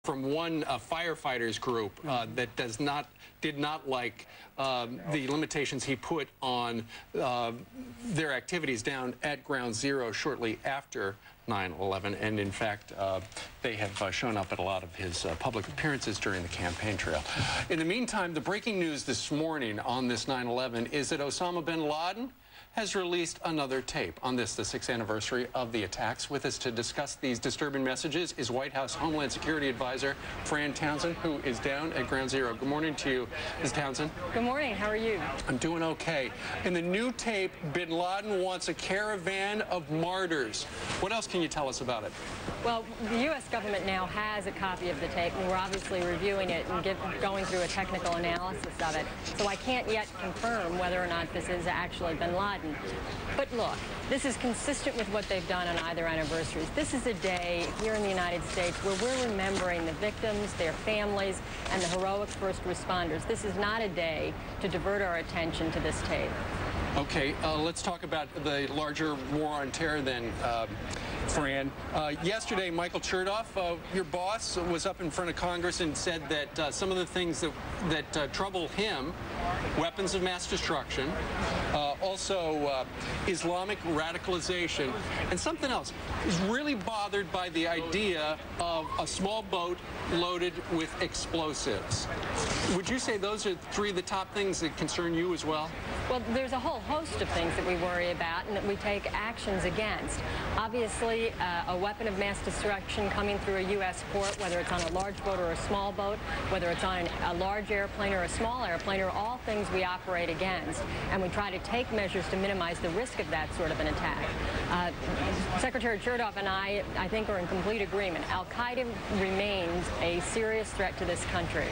from one firefighters group that did not like the limitations he put on their activities down at Ground Zero shortly after 9/11, and in fact, they have shown up at a lot of his public appearances during the campaign trail. In the meantime, the breaking news this morning on this 9/11 is that Osama bin Laden has released another tape on this, the 6th anniversary of the attacks. With us to discuss these disturbing messages is White House Homeland Security Advisor Fran Townsend, who is down at Ground Zero. Good morning to you, Ms. Townsend. Good morning. How are you? I'm doing okay. In the new tape, bin Laden wants a caravan of martyrs. What else can you tell us about it? Well, the U.S. government now has a copy of the tape, and we're obviously reviewing it and going through a technical analysis of it. So I can't yet confirm whether or not this is actually bin Laden. But look, this is consistent with what they've done on either anniversaries. This is a day here in the United States where we're remembering the victims, their families, and the heroic first responders. This is not a day to divert our attention to this tape. Okay, let's talk about the larger war on terror then, Fran. Yesterday, Michael Chertoff, your boss, was up in front of Congress and said that some of the things that trouble him, weapons of mass destruction, also Islamic radicalization, and something else, is really bothered by the idea of a small boat loaded with explosives. Would you say those are three of the top things that concern you as well? Well, there's a whole host of things that we worry about and that we take actions against. Obviously, a weapon of mass destruction coming through a U.S. port, whether it's on a large boat or a small boat, whether it's on a large airplane or a small airplane, are all things we operate against. And we try to take measures to minimize the risk of that sort of an attack. Secretary Chertoff and I think, are in complete agreement. Al-Qaeda remains a serious threat to this country.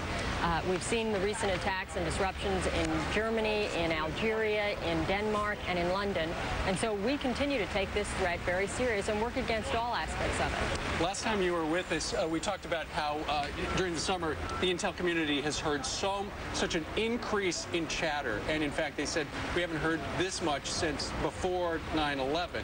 We've seen the recent attacks and disruptions in Germany, in Algeria, in Denmark, and in London. And so we continue to take this threat very serious and work against all aspects of it. Last time you were with us, we talked about how during the summer, the intel community has heard such an increase in chatter. And in fact, they said, we haven't heard this much since before 9/11.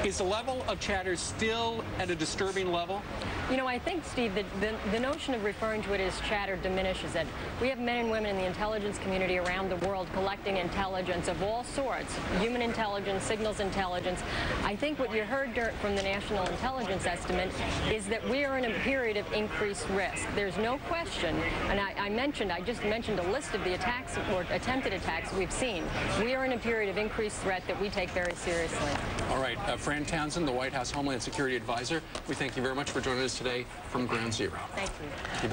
Is the level of chatter still at a disturbing level? You know, I think, Steve, that the notion of referring to it as chatter diminishes it. We have men and women in the intelligence community around the world collecting intelligence of all sorts, human intelligence, signals intelligence. I think what you heard from the National Intelligence Estimate is that we are in a period of increased risk. There's no question, and I just mentioned a list of the attacks or attempted attacks we've seen. We are in a period of increased threat that we take very seriously. All right, Fran Townsend, the White House Homeland Security Advisor, we thank you very much for joining us today from Ground Zero. Thank you.